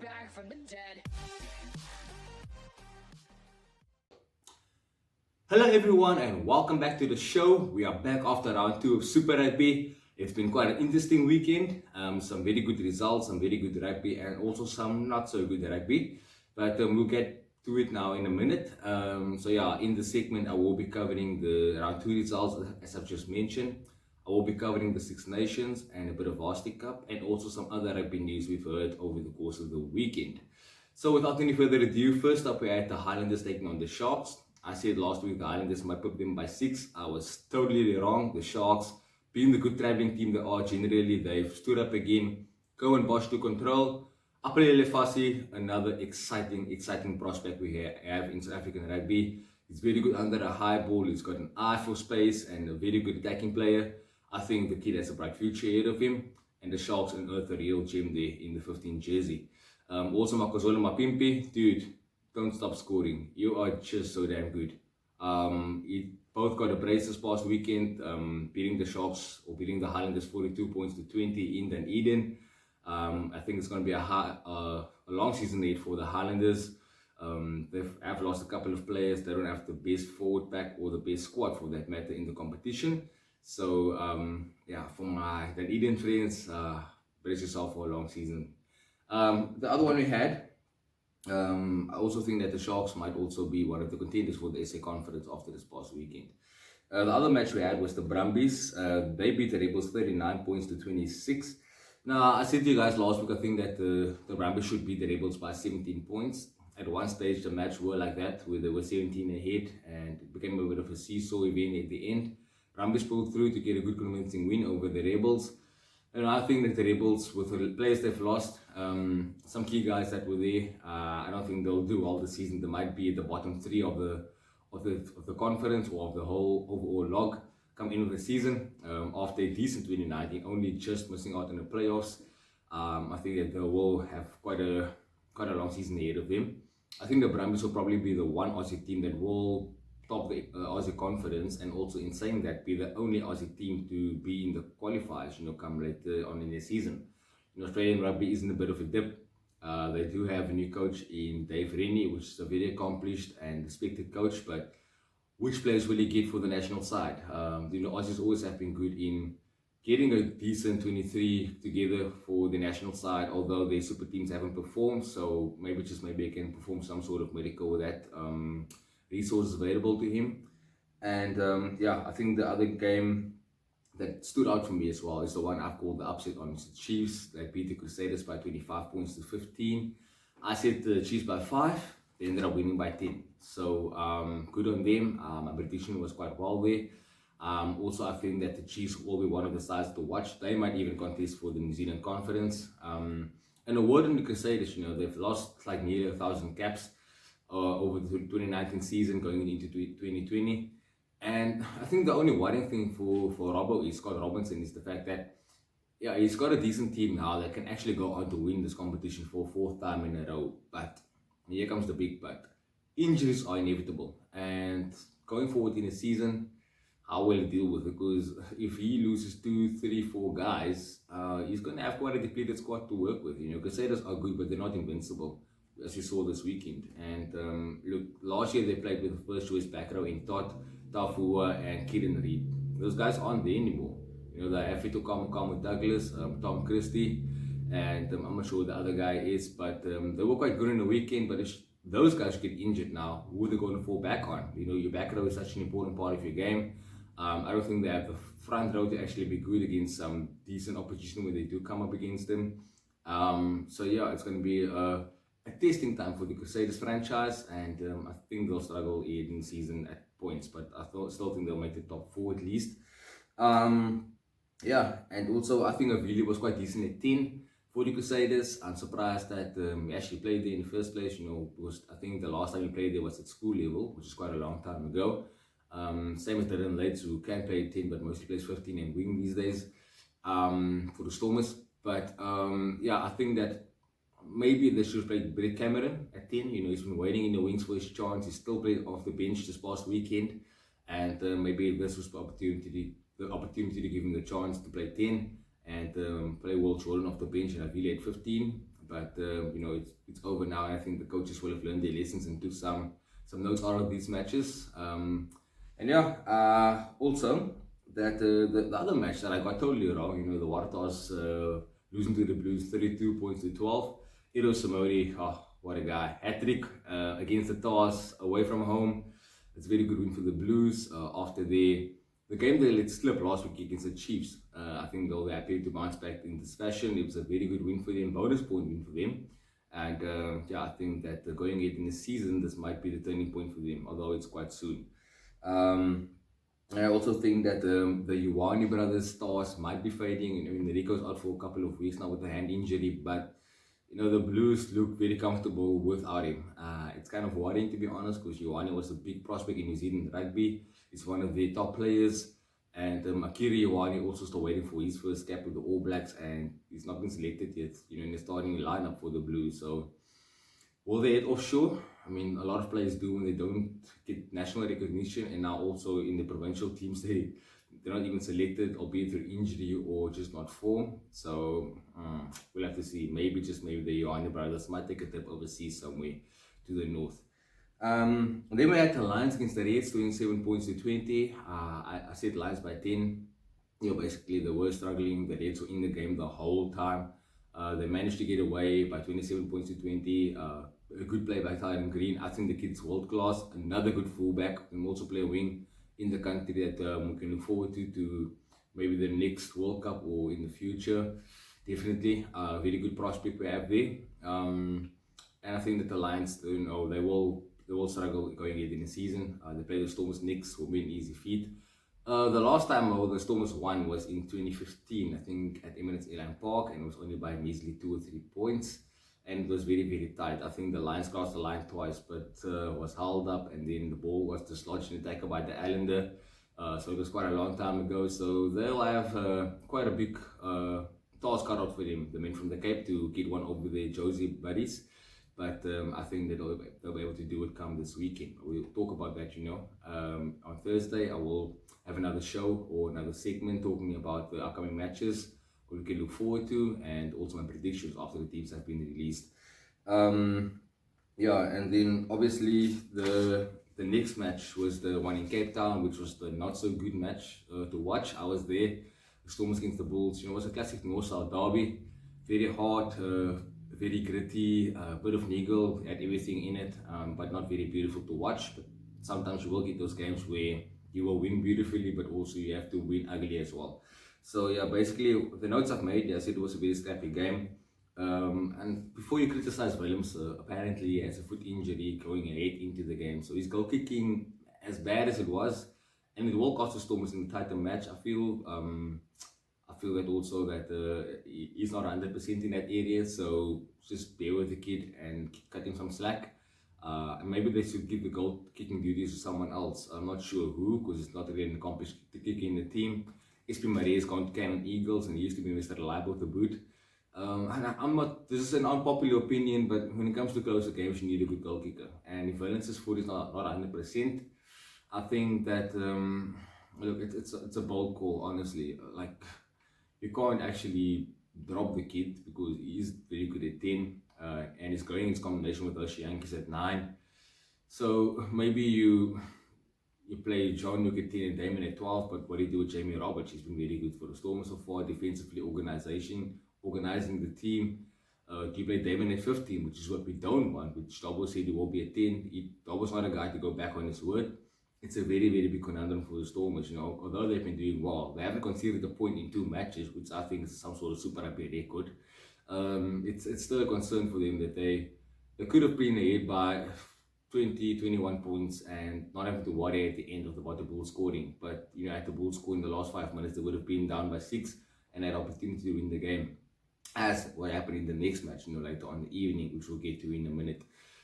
back from the dead. Hello everyone and welcome back to the show. We are back after round 2 of Super Rugby. It's been quite an interesting weekend. Some very good results, some very good rugby and also some not so good rugby. But we'll get to it now in a minute. In this segment I will be covering the round 2 results as I've just mentioned. I will be covering the Six Nations and a bit of Varsity Cup and also some other rugby news we've heard over the course of the weekend. So without any further ado, first up we had the Highlanders taking on the Sharks. I said last week the Highlanders might put them by 6. I was totally wrong. The Sharks, being the good travelling team they are generally, they've stood up again. Cohen Bosch to control. Apelele Lefasi, another exciting prospect we have in South African rugby. He's very good under a high ball. He's got an eye for space and a very good attacking player. I think the kid has a bright future ahead of him. And the Sharks unearthed a real gem there in the 15 jersey. Also Makazole Mapimpi, dude, don't stop scoring. You are just so damn good. You both got a brace this past weekend, beating the Sharks or beating the Highlanders 42 points to 20 in Dunedin. I think it's going to be a long season ahead for the Highlanders. They have lost a couple of players. They don't have the best forward pack or the best squad for that matter in the competition. So for my Dunedin friends, brace yourself for a long season. The other one we had, I also think that the Sharks might also be one of the contenders for the SA Conference after this past weekend. The other match we had was the Brumbies. They beat the Rebels 39 points to 26. Now, I said to you guys last week, I think that the Brumbies should beat the Rebels by 17 points. At one stage, the match were like that, where they were 17 ahead, and it became a bit of a seesaw event at the end. Brumbies pulled through to get a good convincing win over the Rebels. And I think that the Rebels, with the players they've lost, some key guys that were there, I don't think they'll do well this season. They might be at the bottom 3 of the conference or of the whole overall log come into the season after a decent 2019, only just missing out in the playoffs. I think that they will have quite a long season ahead of them. I think the Brumbies will probably be the one Aussie team that will top the Aussie Conference, and also in saying that be the only Aussie team to be in the qualifiers, come later on in the season. Australian rugby is in a bit of a dip. They do have a new coach in Dave Rennie, which is a very accomplished and respected coach, but which players will he get for the national side? Aussies always have been good in getting a decent 23 together for the national side, although their super teams haven't performed, so maybe they can perform some sort of medical with that resources available to him. And I think the other game that stood out for me as well is the one I've called the upset on the Chiefs. They beat the Crusaders by 25 points to 15. I said the Chiefs by 5. They ended up winning by 10. So good on them. My prediction was quite well there. Also, I think that the Chiefs will be one of the sides to watch. They might even contest for the New Zealand Conference. And a word on the Crusaders, they've lost like nearly 1,000 caps over the 2019 season going into 2020. And I think the only worrying thing for Scott Robinson is the fact that he's got a decent team now that can actually go on to win this competition for a 4th time in a row. But here comes the big but. Injuries are inevitable, and going forward in the season, how will he deal with it? Because if he loses 2, 3, 4 guys, he's going to have quite a depleted squad to work with. Crusaders are good, but they're not invincible, as you saw this weekend. And look, last year they played with the first choice back row in Todd, Tafua and Kieran Reid. Those guys aren't there anymore. They have to come with Douglas, Tom Christie, and I'm not sure who the other guy is, but they were quite good in the weekend. But if those guys get injured now, who are they going to fall back on? Your back row is such an important part of your game. I don't think they have the front row to actually be good against some decent opposition when they do come up against them. It's going to be a testing time for the Crusaders franchise, and I think they'll struggle in the season at points, but I still think they'll make the top 4 at least. And also I think Avili was quite decent at 10 for the Crusaders. I'm surprised that he actually played there in the first place, because I think the last time he played there was at school level, which is quite a long time ago. Same with Dylan Lates, who can play 10 but mostly plays 15 and wing these days for the Stormers. But I think that maybe they should have played Brett Cameron at 10. He's been waiting in the wings for his chance. He still played off the bench this past weekend, and maybe this was the opportunity to give him the chance to play 10 and play Will Jordan off the bench and Avili at 15. but it's over now, and I think the coaches will have learned their lessons and took some notes out of these matches. Also that the other match that I got totally wrong, the Waratahs losing to the Blues 32 points to 12. Iro Samori, what a guy. Hat-trick against the Tars away from home. It's a very good win for the Blues after the game they let slip last week against the Chiefs. I think they'll be happy to bounce back in this fashion. It was a very good win for them, bonus point win for them. And I think that going ahead in the season, this might be the turning point for them, although it's quite soon. I also think that the Ioane brothers stars might be fading. I mean, Rico's out for a couple of weeks now with a hand injury, but the Blues look very comfortable without him. It's kind of worrying, to be honest, because Ioane was a big prospect in New Zealand rugby. He's one of the top players, and Akiri Ioane also still waiting for his first cap with the All Blacks, and he's not been selected yet, in the starting lineup for the Blues. So will they head offshore? I mean, a lot of players do when they don't get national recognition, and now also in the provincial teams, they're not even selected, albeit through injury or just not form. So we'll have to see. Maybe the Ioane brothers might take a trip overseas somewhere to the north. Then we had the Lions against the Reds, 27 points to 20. I said Lions by 10. Basically they were struggling. The Reds were in the game the whole time. They managed to get away by 27 points to 20. A good play by Tyron Green. I think the kid's world class. Another good fullback. And also play a wing in the country that we can look forward to maybe the next World Cup or in the future. Definitely a very good prospect we have there. And I think that the Lions, they will struggle going ahead in the season. They play the Stormers next, will be an easy feat. The last time the Stormers won was in 2015, I think at Emirates Airline Park, and it was only by a measly 2 or 3 points. And it was very, very tight. I think the Lions crossed the line twice, but was held up, and then the ball was dislodged in the tackle by the Islander. So it was quite a long time ago. So they'll have quite a big task cut out for them, the men from the Cape, to get one over their Josie buddies. But I think that they'll be able to do it come this weekend. We'll talk about that, on Thursday. I will have another show or another segment talking about the upcoming matches we can look forward to, and also my predictions after the teams have been released. And then obviously the next match was the one in Cape Town, which was the not so good match to watch. I was there. The Stormers against the Bulls. It was a classic North-South derby. Very hard, very gritty, bit of niggle, had everything in it, but not very beautiful to watch. But sometimes you will get those games where you will win beautifully, but also you have to win ugly as well. So basically the notes I've made, I said it was a very scrappy game. And before you criticize Williams, apparently he has a foot injury going ahead into the game. So his goal kicking, as bad as it was, and it will cost the Stormers in the title match. I feel that also that he's not 100% in that area. So just bear with the kid and cut him some slack. And maybe they should give the goal kicking duties to someone else. I'm not sure who, because it's not really an accomplished kicker in the team. SP Marais gone to Canon Eagles, and he used to be Mr. Reliable to boot. And this is an unpopular opinion, but when it comes to closer games, you need a good goal kicker. And if Valens's foot is not 100%, I think that, look, it's a bold call, honestly. Like, you can't actually drop the kid because he's very good at 10, and he's going in combination with those Yankees at 9. So maybe you play John Luke at 10 and Damon at 12, but what do you do with Jamie Roberts? He's been very good for the Stormers so far, defensively, organizing the team. Do you play Damon at 15, which is what we don't want, which Dobbo said he will be at 10. Dobbo's not a guy to go back on his word. It's a very, very big conundrum for the Stormers, although they've been doing well. They haven't conceded a point in 2 matches, which I think is some sort of Superugby record. It's still a concern for them that they could have been ahead by 20, 21 points and not having to worry at the end of the Bulls scoring. But, at the Bulls score in the last 5 minutes, they would have been down by 6 and had opportunity to win the game. As what happened in the next match, later on in the evening, which we'll get to in a minute.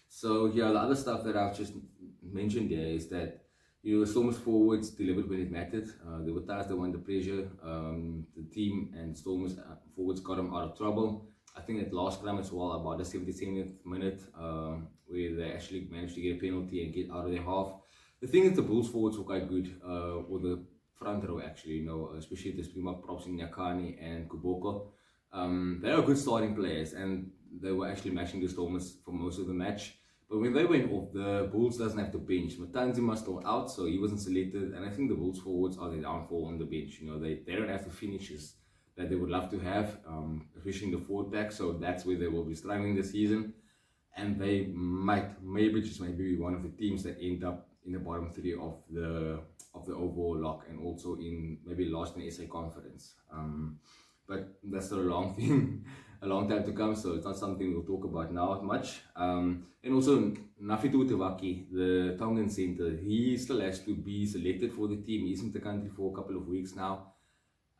So, the other stuff that I've just mentioned here is that, the Stormers forwards delivered when it mattered. They were tired, they won the pressure. The team and Stormers forwards got them out of trouble. I think that last scrum as well, about the 77th minute, where they actually managed to get a penalty and get out of their half. The thing is, the Bulls forwards were quite good, or the front row actually, especially the Springbok props in Nyakani and Kuboko. They are good starting players, and they were actually matching the Stormers for most of the match. But when they went off, the Bulls doesn't have to bench. Matanzima was still out, so he wasn't selected. And I think the Bulls forwards are the downfall on the bench. They don't have the finishes that they would love to have, especially in the forward pack. So that's where they will be struggling this season. And they might, maybe just maybe be one of the teams that end up in the bottom three of the overall lock, and also in maybe last in SA conference. But that's still a long thing, a long time to come, so it's not something we'll talk about now much. And also Nafitu Tewaki, the Tongan center, he still has to be selected for the team. He's in the country for a couple of weeks now.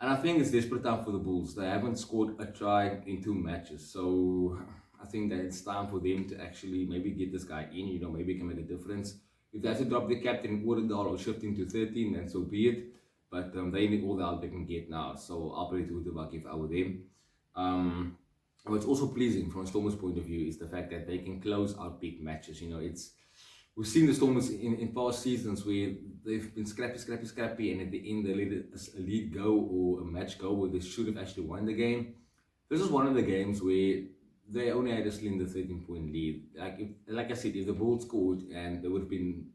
And I think it's desperate time for the Bulls. They haven't scored a try in 2 matches. So I think that it's time for them to actually maybe get this guy in, maybe he can make a difference. If they have to drop the captain in Orendahl or shift him to 13, then so be it. But they need all the help they can get now. So I'll play to the back if I were them. What's also pleasing from a Stormers point of view is the fact that they can close out big matches. We've seen the Stormers in past seasons where they've been scrappy, and at the end they let a lead go or a match go where they should have actually won the game. This is one of the games where they only had a slender 13-point lead. Like I said, if the Bulls scored and they would have been,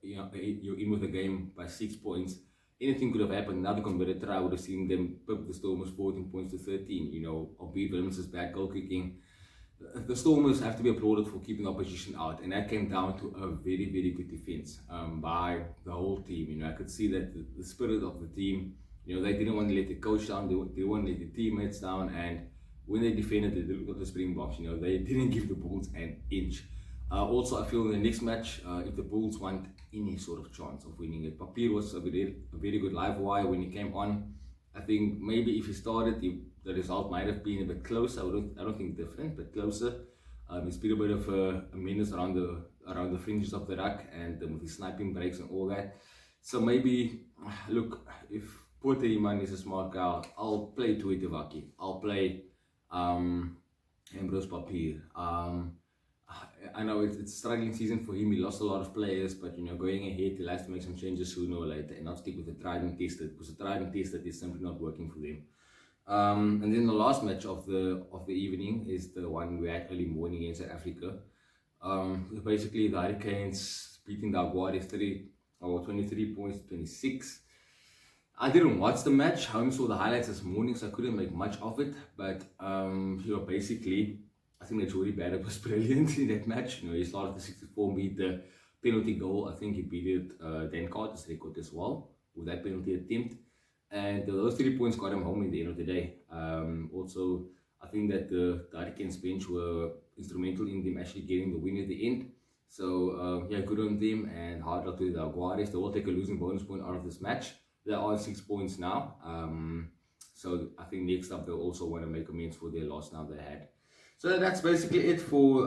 you're in with the game by 6 points, anything could have happened. Another converted try would have seen them put the Stormers 14 points to 13. Albeit Williams' bad goal kicking. The Stormers have to be applauded for keeping the opposition out, and that came down to a very, very good defense by the whole team. I could see that the spirit of the team, they didn't want to let the coach down, they didn't want to let the teammates down, and when they defended, they did the Springboks. They didn't give the Bulls an inch. Also, I feel in the next match, if the Bulls want any sort of chance of winning it, Papier was a very good live wire when he came on. I think maybe if he started, the result might have been a bit closer. I don't think different, but closer. He's been a bit of a menace around the fringes of the ruck, and with his sniping breaks and all that. So maybe, look, if Porter Iman is a smart guy, I'll play Tui Tewaki. I'll play Ambrose Papier. I know it's a struggling season for him. He lost a lot of players, but going ahead, he'll have to make some changes sooner or later and not stick with the tried and tested, because the tried and tested is simply not working for them. And then the last match of the evening is the one we had early morning against South Africa. Basically, the Hurricanes beating the Aguares 23 points to 26. I didn't watch the match. I only saw the highlights this morning, so I couldn't make much of it. But basically, I think that Jordy Barrett was brilliant in that match. He started the 64-meter penalty goal. I think he beat it Dan Carter's record as well with that penalty attempt. And those 3 points got him home in the end of the day. Also, I think that the Hurricanes bench were instrumental in them actually getting the win at the end. So, good on them, and hard luck to the Aguares. They will take a losing bonus point out of this match. They are on 6 points now. So I think next up they'll also want to make amends for their loss now they had. So that's basically it for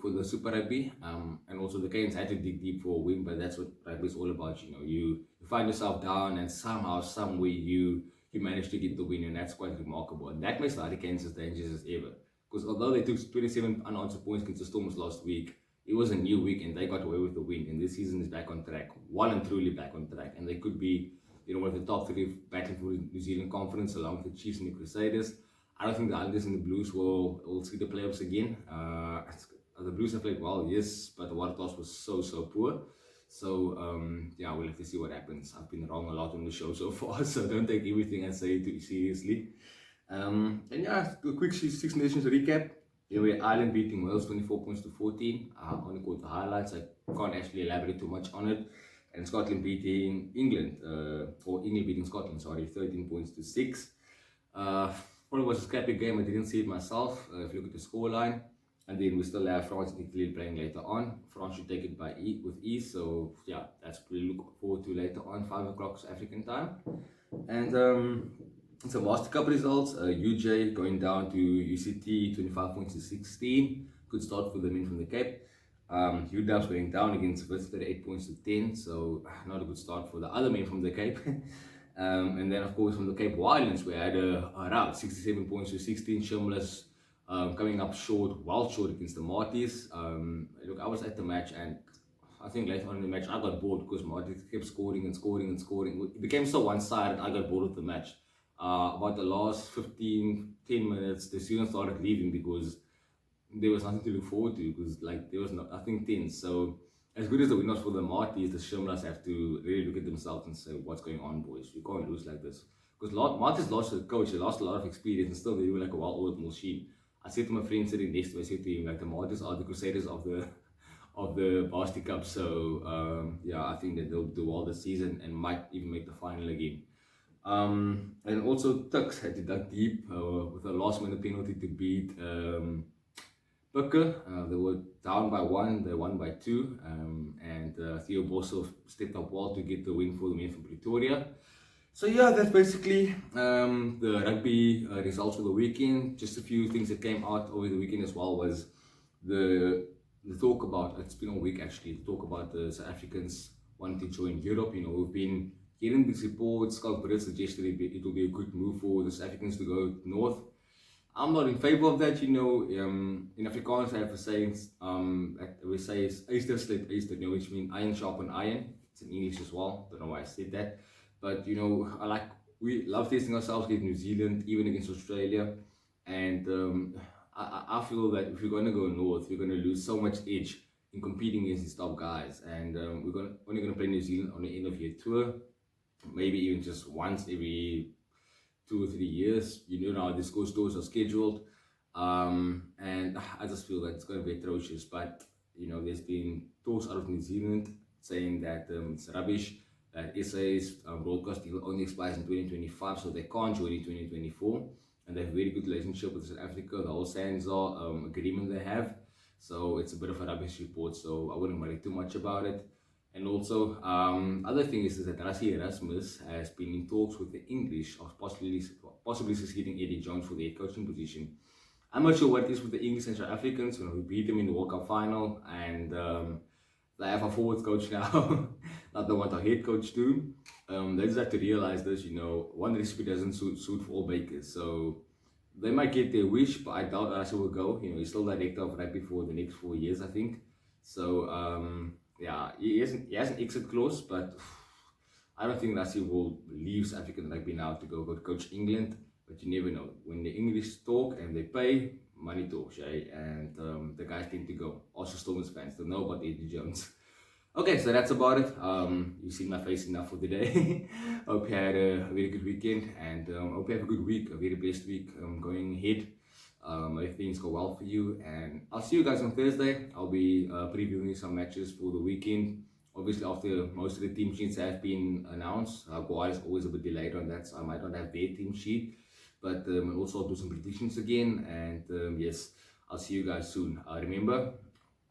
for the Super Rugby. And also the Canes had to dig deep for a win, but that's what rugby is all about. You find yourself down, and somehow, some way you manage to get the win, and that's quite remarkable. And that makes the Hurricanes as dangerous as ever. Because although they took 27 unanswered points against the Stormers last week, it was a new week and they got away with the win. And this season is back on track, well and truly back on track. And they could be, one of the top 3 battling for the New Zealand Conference along with the Chiefs and the Crusaders. I don't think the Islanders and the Blues will see the playoffs again. The Blues have played well, yes, but the Waratahs was so poor. So, we'll have to see what happens. I've been wrong a lot on the show so far, so don't take everything I say too seriously. A quick Six Nations recap. Ireland beating Wales 24 points to 14. I only caught the highlights. I can't actually elaborate too much on it. And Scotland beating England, or England beating Scotland, 13 points to 6. Probably was a scrappy game. I didn't see it myself. If you look at the scoreline, and then we still have France and Italy playing later on. France should take it with ease. So that's what we look forward to later on, 5 o'clock African time. And some Master Cup results. UJ going down to UCT 25 points to 16. Good start for the men from the Cape. UW's going down against Wits 38 points to 10. So not a good start for the other men from the Cape. And then of course from the Cape Wildlands we had a rout 67 points to 16. Shimless coming up well short against the Marties. Look, I was at the match, and I think later on in the match I got bored because Marties kept scoring and scoring and scoring. It became so one-sided. I got bored of the match. about the last 10 minutes, the students started leaving because there was nothing to look forward to because like there was nothing tense. So as good as the win was for the Marties, the Shimlas have to really look at themselves and say, what's going on, boys? We can't lose like this. Because Marties lost a coach, they lost a lot of experience, and still they were like a well-oiled machine. I said to my friend sitting next to me, I said to him, like, the Marties are the Crusaders of the Varsity Cup. So yeah, I think that they'll do well this season and might even make the final again. And also Tuks had to dug deep with a last minute penalty to beat Booker. They were down by one, they won by two, and Theo Bosso stepped up well to get the win for the men from Pretoria. So yeah, that's basically the rugby results for the weekend. Just a few things that came out over the weekend as well was the talk about, it's been a week actually, the talk about the South Africans wanting to join Europe. You know, we've been getting these reports. Scott Britt suggested it will be a good move for the South Africans to go north. I'm not in favor of that, you know. In Afrikaans, I have a saying, we say, Easter slit Easter, you know, which means iron sharpen iron. It's in English as well. Don't know why I said that. But, you know, we love testing ourselves against New Zealand, even against Australia. And I feel that if we're going to go north, we're going to lose so much edge in competing against these top guys. And we're only going to play New Zealand on the end of year tour, maybe even just once every 2 or 3 years. You know how this course tours are scheduled, and I just feel that it's going to be atrocious. But you know, there's been talks out of New Zealand saying that it's rubbish, that SA's broadcast deal only expires in 2025, so they can't join in 2024, and they have a very good relationship with South Africa, the whole SANZAR agreement they have. So it's a bit of a rubbish report, so I wouldn't worry too much about it. And also, other thing is that Rassie Erasmus has been in talks with the English of possibly succeeding Eddie Jones for the head coaching position. I'm not sure what it is with the English and South Africans. You know, we beat them in the World Cup final, and they have a forwards coach now, not the one our head coach do. They just have to realize this, you know, one recipe doesn't suit for all bakers. So they might get their wish, but I doubt Rassie will go. You know, he's still director of rugby for the next 4 years, I think. So yeah, he has an exit clause, but I don't think Rassie will leave South African rugby now to go coach England. But you never know. When the English talk and they pay, money talks, eh? And the guys tend to go. Also, Stormers fans don't know about Eddie Jones. Okay, so that's about it. You've seen my face enough for today. Hope you had a very good weekend, and hope you have a good week, a very blessed week going ahead. If things go well for you, and I'll see you guys on Thursday. I'll be previewing some matches for the weekend. Obviously, after most of the team sheets have been announced, Guai is always a bit delayed on that, so I might not have their team sheet. But also I'll do some predictions again, and yes, I'll see you guys soon. Remember,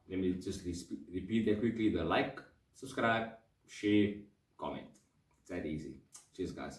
let me just repeat that quickly: the like, subscribe, share, comment. It's that easy. Cheers, guys.